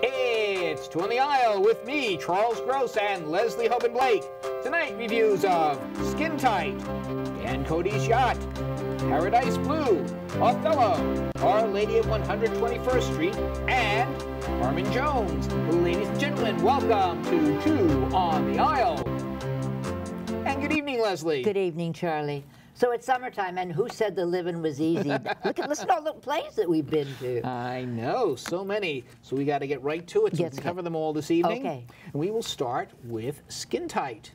It's Two on the Aisle with me, Charles Gross, and Leslie Hoban Blake. Tonight, reviews of Skintight, and Cody's Yacht-Paradise Blue-Othello, Our Lady of 121st Street, and Carmen Jones. Ladies and gentlemen, welcome to Two on the Aisle. And good evening, Leslie. Good evening, Charlie. So it's summertime, and who said the living was easy? Listen to all the plays that we've been to. I know, so many. So we got to get right to it. So we can cover them all this evening. Okay. And we will start with Skintight.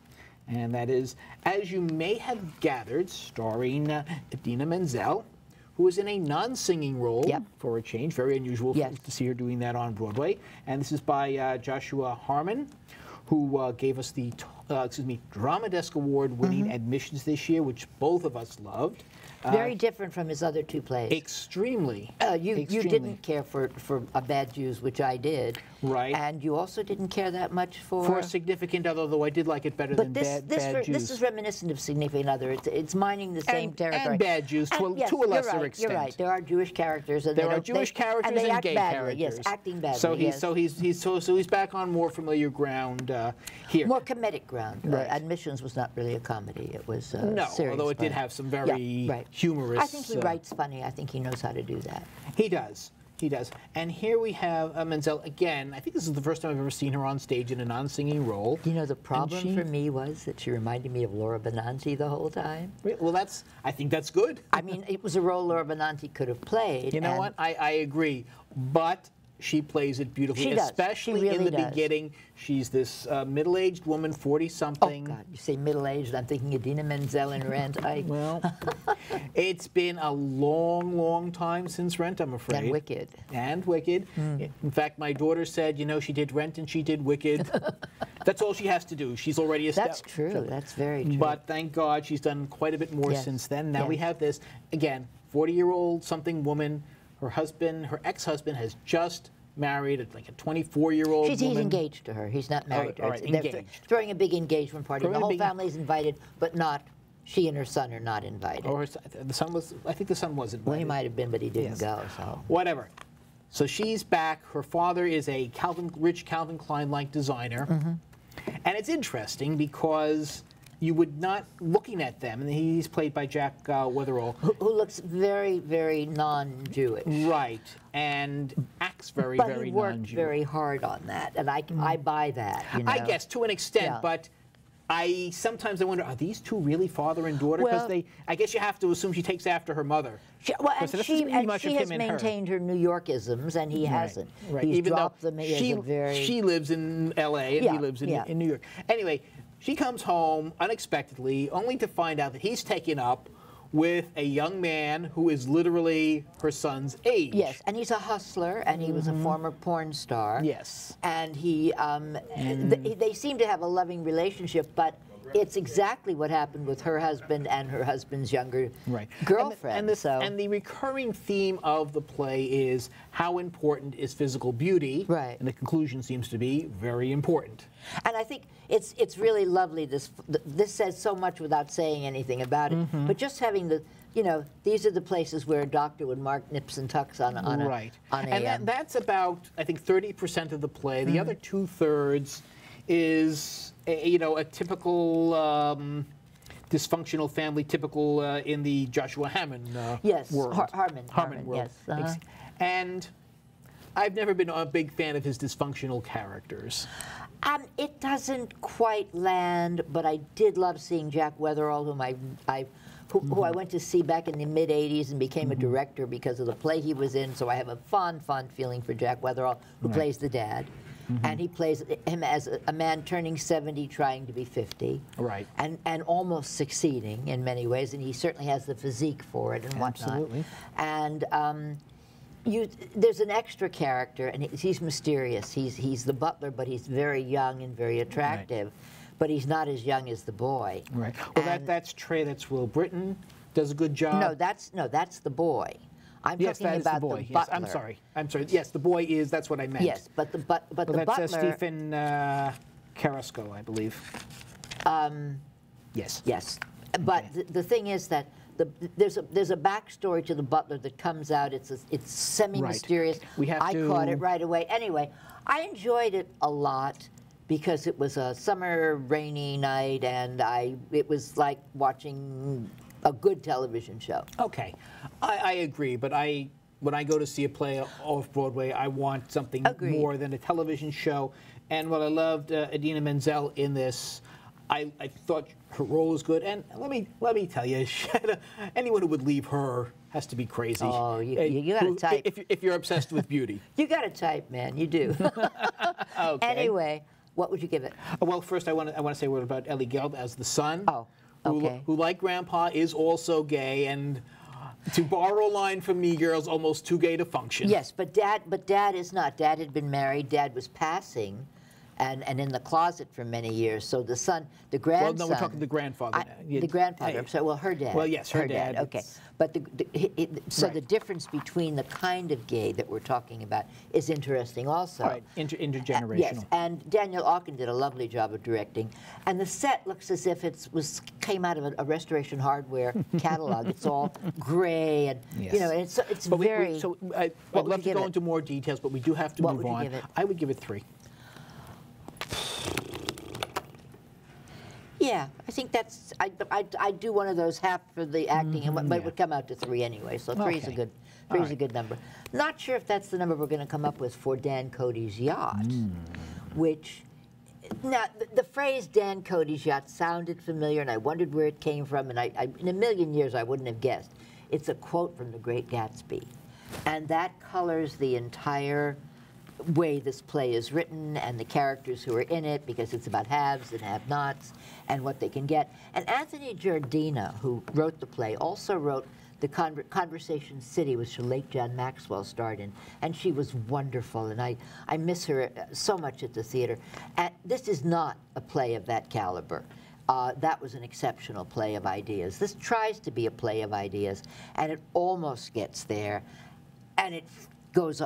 And that is, as you may have gathered, starring Idina Menzel, who is in a non-singing role for a change. Very unusual to see her doing that on Broadway. And this is by Joshua Harmon, who gave us the Drama Desk Award-winning Admissions this year, which both of us loved. Very different from his other two plays. Extremely. You didn't care for A Bad Jews, which I did. Right. And you also didn't care that much for... For Significant Other, though I did like it better than Bad Jews. This is reminiscent of Significant Other. It's mining the same territory. And Bad Jews to a lesser extent. You're right. There are Jewish characters. And there are Jewish characters and act gay badly. characters. Yes, acting badly. So he's back on more familiar ground here. More comedic ground. Right. Admissions was not really a comedy. It was no, serious, although it did have some very humorous. I think he writes funny. I think he knows how to do that. He does. He does. And here we have Menzel again. I think this is the first time I've ever seen her on stage in a non-singing role. You know, the problem for me was that she reminded me of Laura Benanti the whole time. Well, I think that's good. I mean, it was a role Laura Benanti could have played. You know what? I agree. But she plays it beautifully, especially in the beginning. She's this middle-aged woman, 40-something. Oh, God, you say middle-aged, I'm thinking Idina Menzel in Rent. Well, it's been a long, long time since Rent, I'm afraid. And Wicked. And Wicked. In fact, my daughter said, you know, she did Rent and she did Wicked. That's all she has to do. She's already established. That's true. That's very true. But thank God she's done quite a bit more since then. Now we have this, again, 40-year-old something woman. Her husband, her ex-husband, has just married like a 24-year-old woman. He's engaged to her. He's not married to her. They're throwing a big engagement party. The whole family's invited, but not, she and her son are not invited. Or the son was, I think the son was invited. Well, he might have been, but he didn't go, so. Whatever. So she's back. Her father is a rich Calvin Klein-like designer. And it's interesting because you would not, looking at them, and he's played by Jack Wetherall. Who looks very, very non-Jewish. Right, and acts very, very non-Jewish. But he worked very hard on that, and I buy that, you know? I guess, to an extent, but sometimes I wonder, are these two really father and daughter? Because I guess you have to assume she takes after her mother. She has maintained her New Yorkisms, and he hasn't. Right. He's Even dropped them. She lives in L.A., and he lives in New York. Anyway, she comes home unexpectedly, only to find out that he's taken up with a young man who is literally her son's age. Yes, and he's a hustler, and he was a former porn star. Yes. And they seem to have a loving relationship, but it's exactly what happened with her husband and her husband's younger girlfriend. And the recurring theme of the play is how important is physical beauty. Right. And the conclusion seems to be very important. And I think it's really lovely. This says so much without saying anything about it. But just having these are the places where a doctor would mark nips and tucks on that's about, I think, 30% of the play. The other 2/3 is a typical dysfunctional family, typical in the Joshua Harmon world. Harmon world. Yes. And I've never been a big fan of his dysfunctional characters. It doesn't quite land, but I did love seeing Jack Wetherall, who I went to see back in the mid-'80s and became a director because of the play he was in, so I have a fond feeling for Jack Wetherall, who plays the dad. And he plays him as a man turning 70, trying to be 50. Right. And almost succeeding in many ways, and he certainly has the physique for it and whatnot. Absolutely. And there's an extra character, and he's mysterious. He's the butler, but he's very young and very attractive. But he's not as young as the boy. Right. Well, that's Trey. That's Will Britton. Does a good job. No, that's the boy. I'm talking about the butler. Yes, I'm sorry. Yes, the boy is. That's what I meant. Yes, but the butler. That's Stephen Carrasco, I believe. Yes. Yes, but the thing is that there's a backstory to the butler that comes out. It's semi-mysterious. We have I caught it right away. Anyway, I enjoyed it a lot because it was a summer rainy night, and it was like watching a good television show. Okay, I agree, but when I go to see a play off Broadway, I want something more than a television show. And what I loved Idina Menzel in this, I thought her role was good. And let me tell you, anyone who would leave her has to be crazy. Oh, you got to type. If you're obsessed with beauty. You got to type, man. You do. Okay. Anyway, what would you give it? Well, first I want to say a word about Ellie Geld as the son. Oh, okay. Who, like Grandpa, is also gay, and to borrow a line from Me Girls, almost too gay to function. Yes, but Dad is not. Dad had been married. Dad was passing, and in the closet for many years. So the son, the grandson. Well, no, we're talking the grandfather. The grandfather. I'm sorry. Well, her dad. Well, yes, her dad. Okay, but the difference between the kind of gay that we're talking about is interesting also. Right, intergenerational. Yes, and Daniel Auken did a lovely job of directing, and the set looks as if it came out of a Restoration Hardware catalog. It's all gray, and you know, it's but very. I'd love to go into more details, but we do have to move on. What would you give it? I would give it 3. Yeah, I think that's. I do one of those half for the acting, but it would come out to 3 anyway. So 3 is a good. 3 is a good number. Not sure if that's the number we're going to come up with for Dan Cody's Yacht, which. Now, the phrase Dan Cody's Yacht sounded familiar, and I wondered where it came from, and in a million years I wouldn't have guessed. It's a quote from The Great Gatsby, and that colors the entire way this play is written and the characters who are in it, because it's about haves and have-nots and what they can get. And Anthony Giardina, who wrote the play, also wrote the Conversation City, which Lake Jan Maxwell starred in, and she was wonderful, and I miss her so much at the theater. And this is not a play of that caliber. That was an exceptional play of ideas. This tries to be a play of ideas, and it almost gets there, and it goes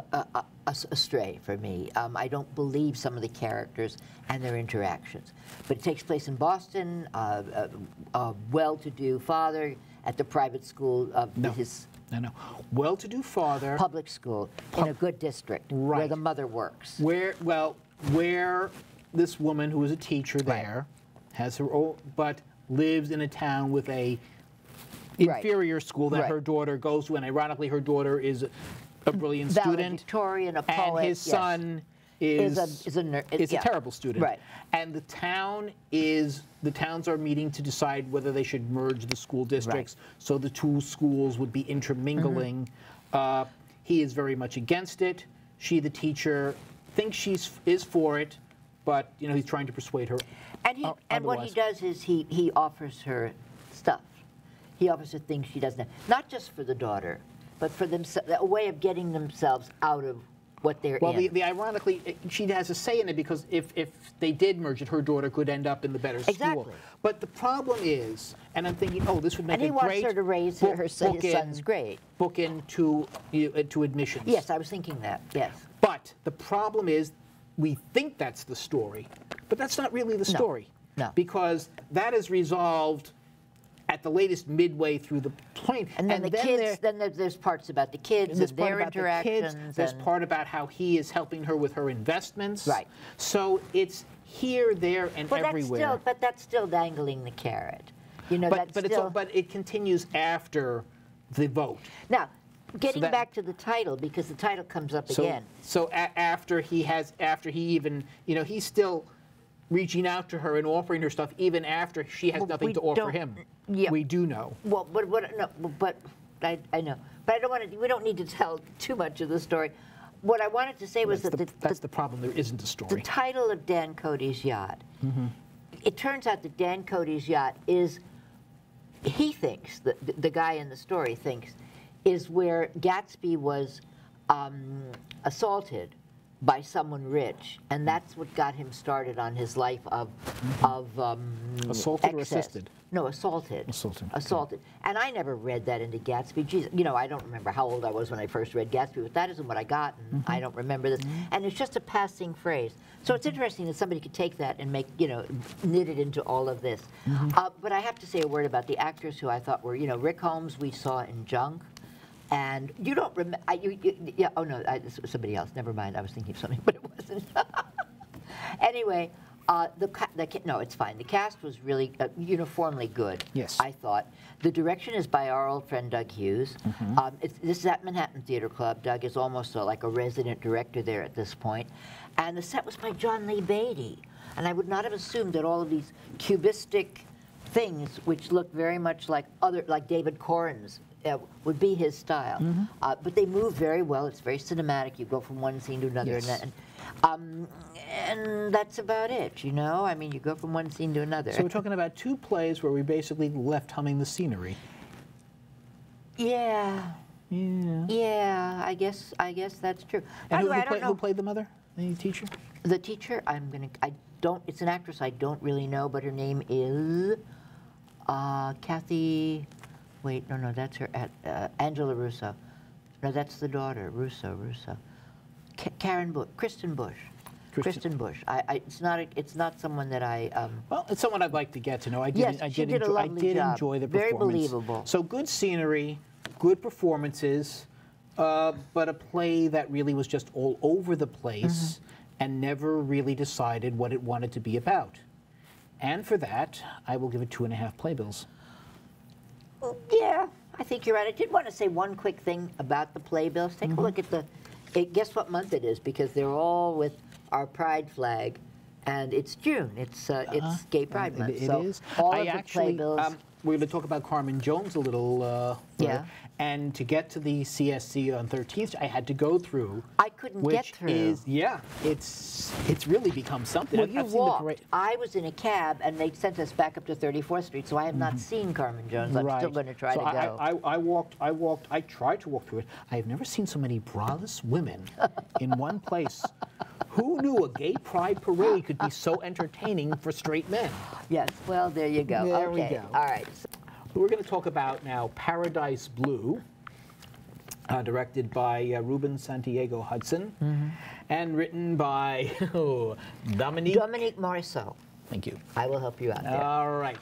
astray for me. I don't believe some of the characters and their interactions. But it takes place in Boston, a well-to-do father at the private school of his... No. Well-to-do father. Public school in a good district where the mother works. Where this woman who is a teacher there has her own, but lives in a town with a inferior school that her daughter goes to, and ironically her daughter is a brilliant student. Valedictorian, a poet. And his son is a terrible student. Right. And the towns are meeting to decide whether they should merge the school districts, so the 2 schools would be intermingling. He is very much against it. She, the teacher, thinks she is for it, but he's trying to persuade her. And what he does is he offers her stuff. He offers her things she doesn't have, not just for the daughter, but for a way of getting themselves out of what they're in. Well, ironically, she has a say in it, because if they did merge it, her daughter could end up in the better school. Exactly. But the problem is, and I'm thinking, this would make and he wants her to raise his son's grade. Book into admissions. Yes, I was thinking that, yes. But the problem is, we think that's the story, but that's not really the story. No. Because that is resolved at the latest midway through the plane. And then there's parts about the kids and their interactions. There's part about how he is helping her with her investments. Right. So it's here, there, and everywhere. But that's still dangling the carrot. But it continues after the vote. Now, getting back to the title, because the title comes up again. So after he even, he's still reaching out to her and offering her stuff, even after she has nothing to offer him. Yeah. We do know. Well, but I know. But I don't want to. We don't need to tell too much of the story. What I wanted to say was that's the problem. There isn't a story. The title of Dan Cody's Yacht. It turns out that Dan Cody's Yacht is. He thinks the guy in the story thinks is where Gatsby was assaulted by someone rich, and that's what got him started on his life of Assaulted or excess. assisted? No, assaulted. Assaulted. Assaulted. And I never read that into Gatsby. Jesus, you know, I don't remember how old I was when I first read Gatsby, but that isn't what I got, and I don't remember this. And it's just a passing phrase. So it's interesting that somebody could take that and make, you know, knit it into all of this. But I have to say a word about the actors who I thought were, you know, Rick Holmes we saw in Junk. And you don't remember, yeah, oh no, this was somebody else. Never mind, I was thinking of something, but it wasn't. Anyway, no, it's fine. The cast was really uniformly good. Yes. I thought. The direction is by our old friend Doug Hughes. This is at Manhattan Theater Club. Doug is almost like a resident director there at this point. And the set was by John Lee Beatty. And I would not have assumed that all of these cubistic things, which look very much like David Corn's, would be his style. But they move very well. It's very cinematic. You go from one scene to another. Yes. And that's about it, you know? I mean, you go from one scene to another. So we're talking about two plays where we basically left humming the scenery. Yeah. Yeah. Yeah, I guess that's true. And Who played the mother? The teacher? The teacher, it's an actress I don't really know, but her name is Kathy, wait, no, that's her, Angela Russo. No, that's the daughter, Russo. Kristen Bush. Kristen Bush. It's not someone that I. Well, it's someone I'd like to get to know. I did enjoy the performance. Very believable. So good scenery, good performances, but a play that really was just all over the place and never really decided what it wanted to be about. And for that, I will give it 2.5 playbills. Yeah, I think you're right. I did want to say one quick thing about the playbills. Take a look at guess what month it is, because they're all with our Pride flag, and it's June. It's Gay Pride Month. It so is. All of the playbills. We're going to talk about Carmen Jones a little further. Yeah. And to get to the CSC on 13th, I had to go through. I couldn't get through. It's really become something. Well, you walked. I was in a cab, and they sent us back up to 34th Street, so I have not seen Carmen Jones. I'm still going to try to go. I tried to walk through it. I have never seen so many braless women in one place. Who knew a gay pride parade could be so entertaining for straight men? Yes, well, there you go. There okay. we go. All right. We're going to talk about now Paradise Blue, directed by Ruben Santiago Hudson, and written by Dominique Morisseau. Thank you. I will help you out there. All right.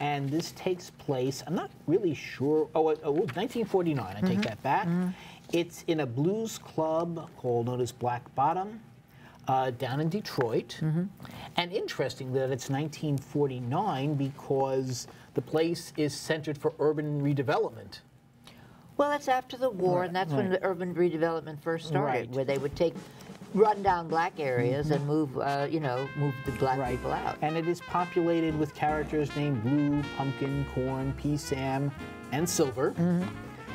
And this takes place, I'm not really sure, 1949, I take that back. It's in a blues club known as Black Bottom, down in Detroit. And interesting that it's 1949 because the place is centered for urban redevelopment. Well, that's after the war, and that's when the urban redevelopment first started, where they would take run-down black areas and move the black people out. And it is populated with characters named Blue, Pumpkin, Corn, Pea Sam, and Silver.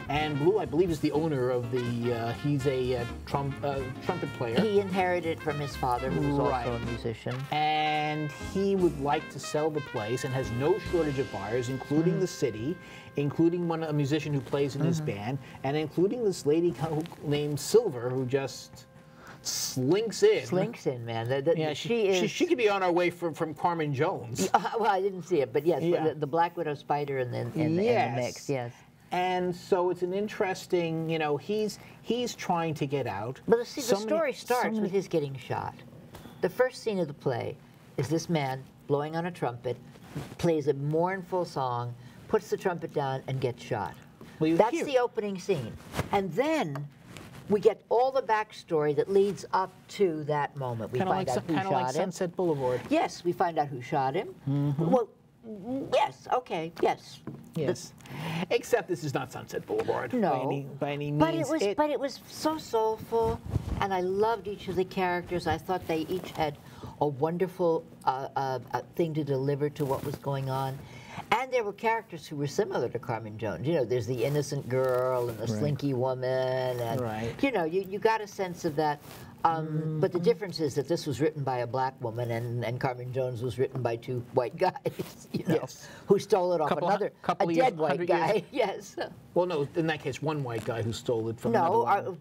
And Blue, I believe, is the owner of the, he's a trumpet player. He inherited from his father, who was also a musician. And he would like to sell the place and has no shortage of buyers, including the city, including a musician who plays in his band, and including this lady named Silver, who just slinks in. Slinks in, man. She could be on our way from Carmen Jones. Well, I didn't see it, but yes, the Black Widow Spider in the mix, yes. And so it's an interesting, he's trying to get out. But the story starts with his getting shot. The first scene of the play is this man blowing on a trumpet, plays a mournful song, puts the trumpet down, and gets shot. Well, that's the opening scene. And then we get all the backstory that leads up to that moment. We find out who shot him. Kind of like Sunset Boulevard. Yes, we find out who shot him. Well, yes, okay, yes. Yes. Except this is not Sunset Boulevard by any means. But it was so soulful, and I loved each of the characters. I thought they each had a wonderful thing to deliver to what was going on. And there were characters who were similar to Carmen Jones. You know, there's the innocent girl and the slinky woman, and you know, you got a sense of that. But the difference is that this was written by a black woman, and Carmen Jones was written by two white guys, you know, who stole it off a dead white guy. Yes. Well, no, in that case, one white guy who stole it from another one.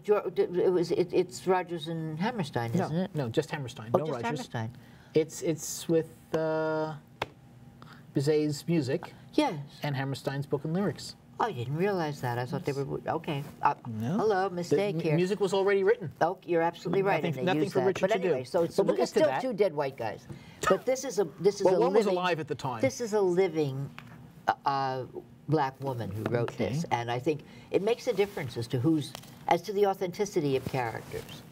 It's Rodgers and Hammerstein, isn't it? No, just Hammerstein. Oh, no just Rodgers. Hammerstein. It's with Bizet's music. Yes. And Hammerstein's book and lyrics. Oh, I didn't realize that. I thought they were okay. No. Hello, mistake here. Music was already written. Oh, you're absolutely right. Nothing for Richard to do. But anyway, so it's still two dead white guys. But this is a well, one was alive at the time. This is a living black woman who wrote this, and I think it makes a difference as to the authenticity of characters.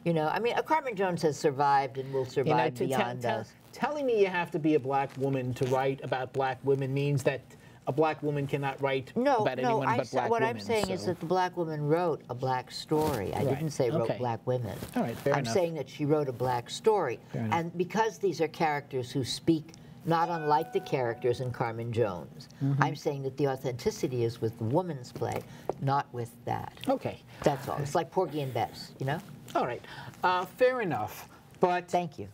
You know, I mean, Carmen Jones has survived and will survive beyond us. Telling me you have to be a black woman to write about black women means that a black woman cannot write about anyone but black what women. I'm saying is that the black woman wrote a black story. I didn't say wrote black women. All right, fair enough. I'm saying that she wrote a black story. And because these are characters who speak not unlike the characters in Carmen Jones, I'm saying that the authenticity is with the woman's play, not with that. Okay. That's all. It's like Porgy and Bess, you know? All right. Fair enough. But thank you.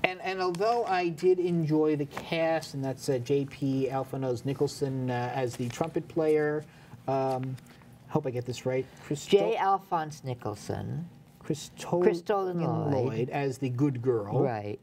and although I did enjoy the cast, and that's J.P. Alphonse Nicholson as the trumpet player, hope I get this right. J. Alphonse Nicholson. Christolyn Lloyd as the good girl. Right.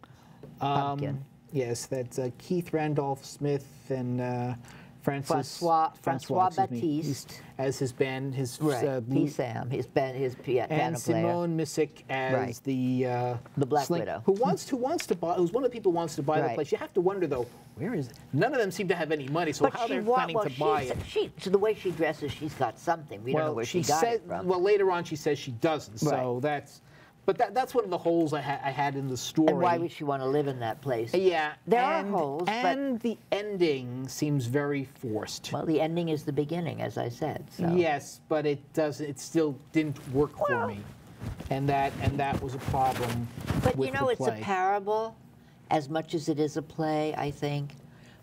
Pumpkin. Yes, that's Keith Randolph Smith and Francois Baptiste as his band, his P. Sam, his piano player, and Simone Missick as the Black Widow, who's one of the people who wants to buy the place. You have to wonder though, where is it? None of them seem to have any money, so how they're planning to buy it? So the way she dresses, she's got something. We don't know where she got it from. Well, later on she says she doesn't. So that's. But that's one of the holes I had in the story. And why would she want to live in that place? Yeah. There are holes, and the ending seems very forced. Well, the ending is the beginning, as I said. So. Yes, but it still didn't work for me. And that was a problem But with you know, the it's play. a parable as much as it is a play, I think,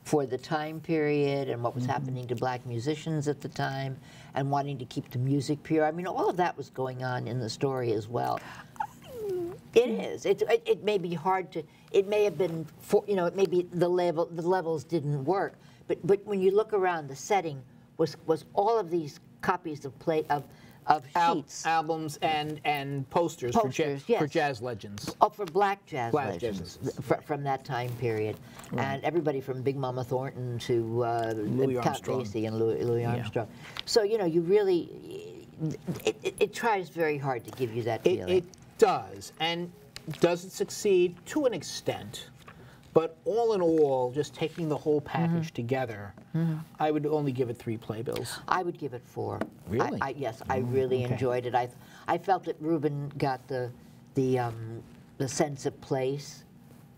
for the time period and what was happening to black musicians at the time and wanting to keep the music pure. I mean, all of that was going on in the story as well. It is. It may be hard to. It may have been. You know. It may be the levels didn't work. But when you look around, the setting was all of these copies of sheets, albums, and posters for jazz legends. Oh, for black jazz legends from that time period, and everybody from Big Mama Thornton to Count Basie and Louis Armstrong. So you know, you really. It tries very hard to give you that feeling. It does, and does it succeed to an extent? But all in all, just taking the whole package together, I would only give it 3 playbills. I would give it 4. Really? Yes, I really enjoyed it. I felt that Rubin got the sense of place.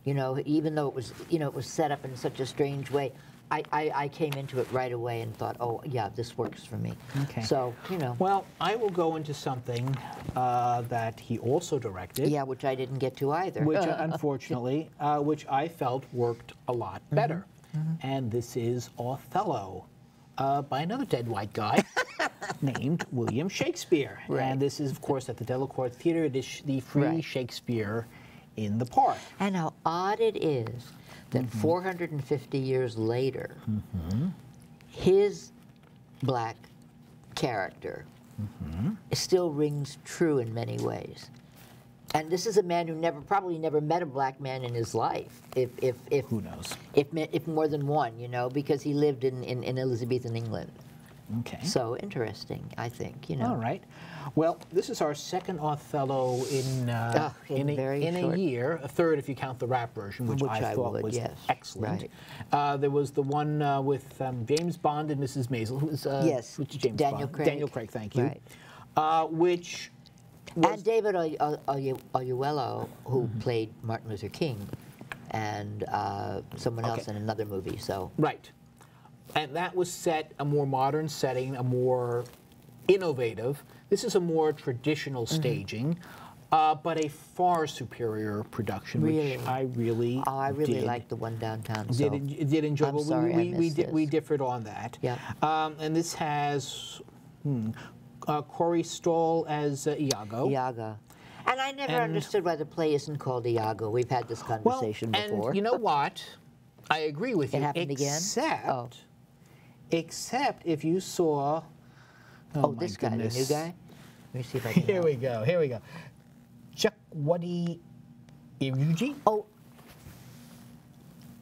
You know, even though it was set up in such a strange way. I came into it right away and thought, oh, yeah, this works for me. Okay. So, you know. Well, I will go into something that he also directed. Yeah, which I didn't get to either. Which, unfortunately, which I felt worked a lot better. And this is Othello by another dead white guy named William Shakespeare. Right. And this is, of course, at the Delacorte Theater, the free Shakespeare in the park. And how odd it is that 450 years later, his black character still rings true in many ways. And this is a man who probably never met a black man in his life, if who knows, if more than one, you know, because he lived in Elizabethan England. Okay. So interesting, I think, you know. All right. Well, this is our second Othello in a year, a third if you count the rap version, which I thought was excellent. Right. There was the one with James Bond and Mrs. Maisel, who was Daniel Craig. Daniel Craig, thank you. Right. Which was and David Oyelowo, who played Martin Luther King, and someone else in another movie. So right. And that was set a more modern setting, a more innovative. This is a more traditional staging. but a far superior production, Really? which I really Oh, I really did. liked the one downtown. So Did enjoy. I'm But sorry I missed this. we differed on that. Yeah. And this has Corey Stoll as Iago. Iago. And I never understood why the play isn't called Iago. We've had this Well, conversation before. and you know what? I agree with you. It happened again? Oh. Except if you saw. Oh, my this guy, the goodness. new guy? Let me see if I can. Here we go. Here we go. Chukwudi Iruji. Oh.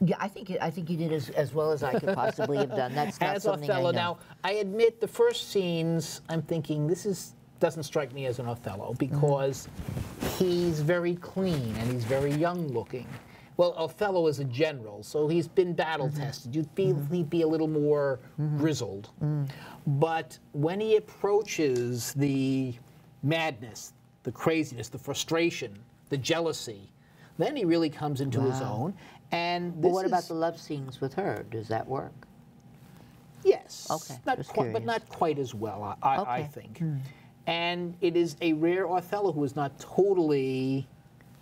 Yeah, I think you did as well as I could possibly have done. That's not As something Othello. I know. Now, I admit the first scenes, I'm thinking doesn't strike me as an Othello because he's very clean and he's very young looking. Well, Othello is a general, so he's been battle tested. You'd he'd be a little more grizzled. But when he approaches the madness, the craziness, the frustration, the jealousy, then he really comes into his own. And But what about the love scenes with her? Does that work? Yes. Okay, Not just quite, but curious. not quite as well, I Okay. think. And it is a rare Othello who is not totally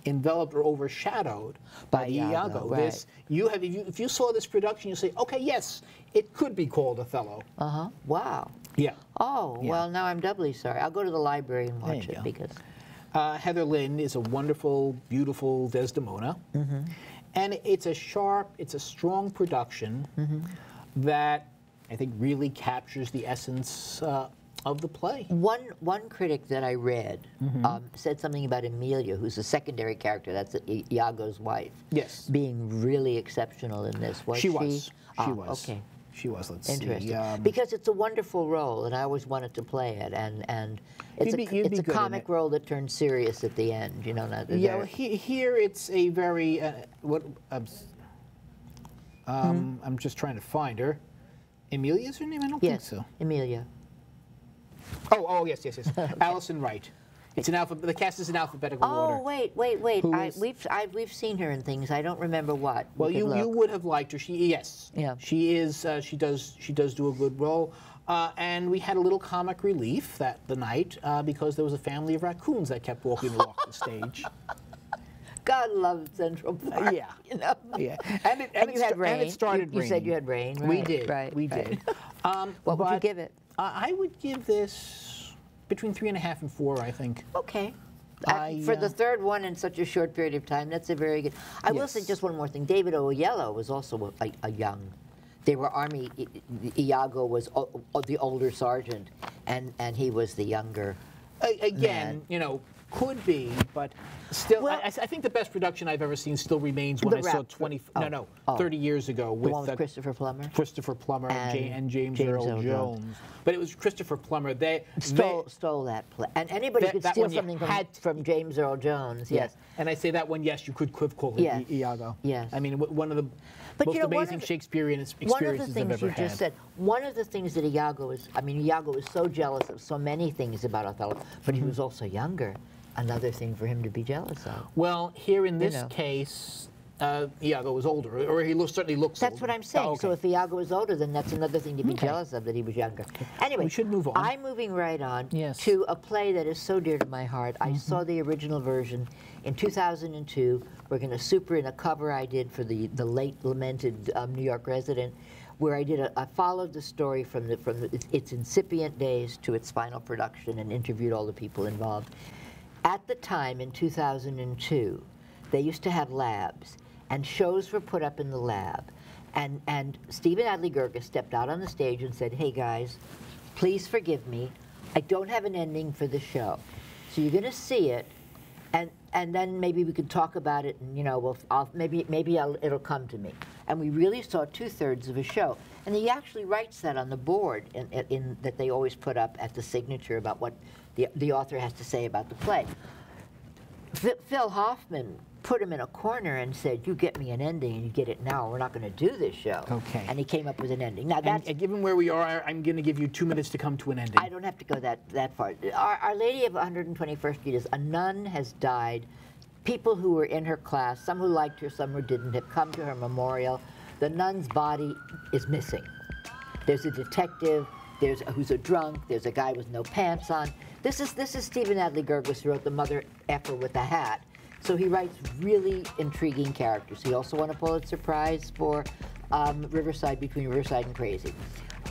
enveloped or overshadowed by Iago. right. If you saw this production, you say, okay, yes, it could be called Othello. Uh-huh. Wow. Yeah. Oh, Yeah. well, now I'm doubly sorry. I'll go to the library and watch you it go. because... Heather Lynn is a wonderful, beautiful Desdemona. And it's a strong production that I think really captures the essence of the play. One critic that I read said something about Emilia, who's a secondary character, that's Iago's wife. Yes. Being really exceptional in this. Was she? She was. She was. Okay. She was. Let's Interesting. see. Because it's a wonderful role, and I always wanted to play it. And it's You'd be it's a good in comic it. role that turns serious at the end. You know, not Yeah, well, here it's a very I'm just trying to find her. Emilia is her name? I don't think yes, so. Emilia. Oh, yes. Allison Wright. It's the cast is in alphabetical order. Oh, wait. Who is- We've seen her in things. I don't remember what. Well, We could you look. would have liked her. Yes. Yeah. She is. She does do a good role. And we had a little comic relief the night because there was a family of raccoons that kept walking the stage. God loves Central Park. Yeah. You know? Yeah. And you had rain. And it started You raining. said you had rain. Right, We did. Right. We right. did. What would you but give it? I would give this between 3.5 and 4, I think. Okay. I, For the third one in such a short period of time, that's a very good. I will say Yes. just one more thing. David Oyelowo was also a young. They were Army. Iago was the older sergeant, and he was the younger. Again, man. Could be, but still, Well- I think the best production I've ever seen still remains when I The saw rap- 30 years ago The with one with Christopher Plummer. Christopher Plummer and James Earl Jones. But it was Christopher Plummer. Stole that play, and anybody could that steal one you something had from James Earl Jones. Yes. And I say that one, yes, you could call it Yes. Iago. Yes. I mean, one of the But most one amazing of the- Shakespearean One of the experiences I've things ever you had. just said, one of the things that Iago is so jealous of so many things about Othello, but he was also younger. Another thing for him to be jealous of. Well, here in this know. case, Iago was older, or he certainly looks That's older. what I'm saying. Oh, okay. So if Iago was older, then that's another thing to be jealous of, that he was younger. Anyway, We should move on. I'm moving right on Yes. to a play that is so dear to my heart. I saw the original version in 2002. We're going to super in a cover I did for the late lamented New York resident, where I followed the story from its incipient days to its final production and interviewed all the people involved. At the time, in 2002, they used to have labs, and shows were put up in the lab. And Stephen Adly Gurga stepped out on the stage and said, "Hey guys, please forgive me. I don't have an ending for the show. So you're going to see it, and then maybe we could talk about it, and it'll come to me." And we really saw 2/3 of a show. And he actually writes that on the board in that they always put up at the signature about what the author has to say about the play. Phil Hoffman put him in a corner and said, "You get me an ending, and you get it now. We're not going to do this show." Okay. And he came up with an ending. Now that's. And given where we are, I'm going to give you 2 minutes to come to an ending. I don't have to go that far. Our Lady of 121st Street is a nun has died. People who were in her class, some who liked her, some who didn't, have come to her memorial. The nun's body is missing. There's a detective. Who's a drunk. There's a guy with no pants on. This is Stephen Adly Gergis, who wrote The Mother Effer with the Hat. So he writes really intriguing characters. He also won a Pulitzer Prize for Riverside, Between Riverside and Crazy.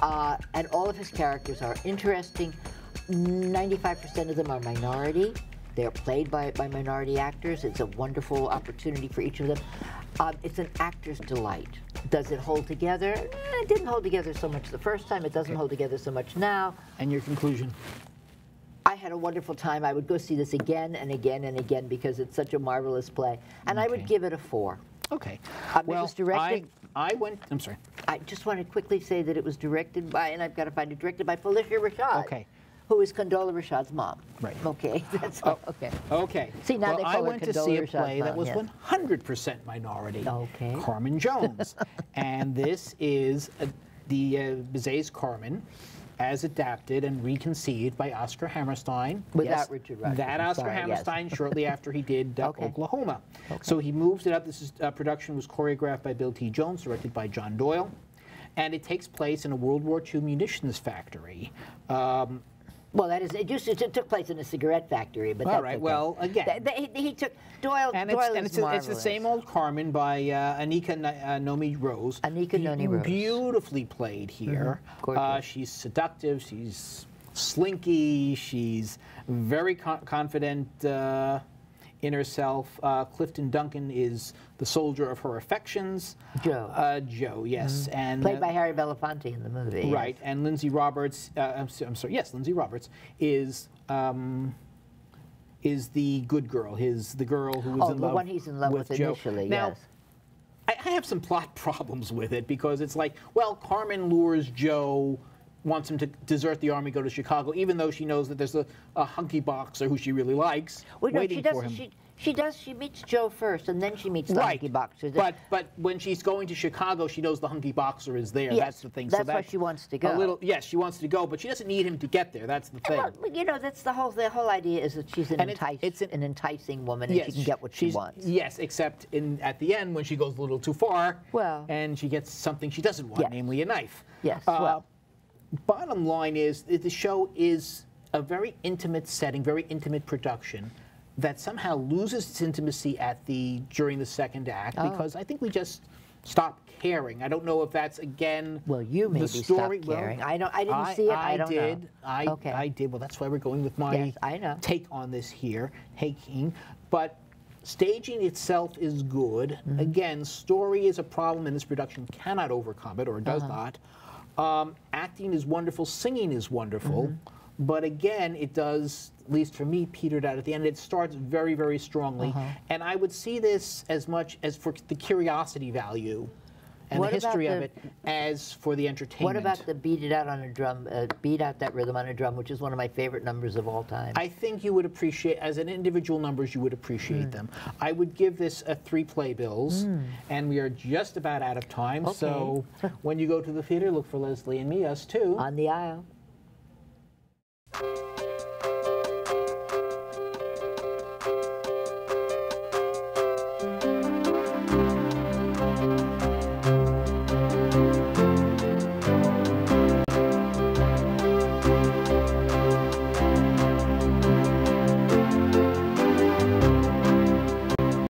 And all of his characters are interesting. 95% of them are minority. They're played by minority actors. It's a wonderful opportunity for each of them. It's an actor's delight. Does it hold together? It didn't hold together so much the first time. It doesn't hold together so much now. And your conclusion? I had a wonderful time. I would go see this again and again and again because it's such a marvelous play. And I would give it a 4. Okay. Well, it was directed. I'm sorry. I just want to quickly say that it was directed by, and I've got to find it, directed by Felicia Rashad. Okay. Who is Condola Rashad's mom. Right. Okay, that's all. Okay. Okay. See, now well, they call I went her to see a Condola play Rashad's that was mom, 100% minority. Okay. Carmen Jones. And this is the Bizet's Carmen, as adapted and reconceived by Oscar Hammerstein. Without Richard Rush. That Oscar Hammerstein, shortly after he did Oklahoma. Okay. So he moves it up. This production was choreographed by Bill T. Jones, directed by John Doyle. And it takes place in a World War II munitions factory. Well, that is, it took place in a cigarette factory, but that's all right. okay. Well, again, he took Doyle. And Doyle it's the same old Carmen by Anika Nomi Rose. Anika Nomi Rose. Beautifully played here. She's seductive. She's slinky. She's very confident in herself. Clifton Duncan is the soldier of her affections. Joe. Joe, yes. And played by Harry Belafonte in the movie. Right. Yes. And Lindsay Roberts, I'm sorry, yes, Lindsay Roberts is the good girl. The girl who was in love with Joe. The one he's in love with initially, now, yes. I have some plot problems with it because it's like, well, Carmen lures Joe, wants him to desert the army, go to Chicago, even though she knows that there's a hunky boxer who she really likes waiting for him. She meets Joe first, and then she meets the hunky boxer. But when she's going to Chicago, she knows the hunky boxer is there. Yes, that's the thing. That's why she wants to go. Yes, she wants to go, but she doesn't need him to get there. That's the thing. Well, you know, that's the whole idea is that she's an enticing woman, and she can get what she wants. Yes, except at the end when she goes a little too far, and she gets something she doesn't want, namely a knife. Yes. Bottom line is that the show is a very intimate setting, very intimate production that somehow loses its intimacy during the second act because I think we just stop caring. I don't know if that's again you maybe stopped caring. I didn't see it. I don't know. I did. Well, that's why we're going with my take on this here. But staging itself is good. Again, story is a problem, and this production cannot overcome it or does not. Acting is wonderful. Singing is wonderful. But again, it does, at least for me, petered out at the end. It starts very, very strongly. And I would see this as much as for the curiosity value and the history of it as for the entertainment. What about the beat it out on a drum, beat out that rhythm on a drum, which is one of my favorite numbers of all time? I think you would appreciate, as an individual numbers, you would appreciate them. I would give this a 3 playbills, and we are just about out of time. So when you go to the theater, look for Leslie and me, us too. On the aisle.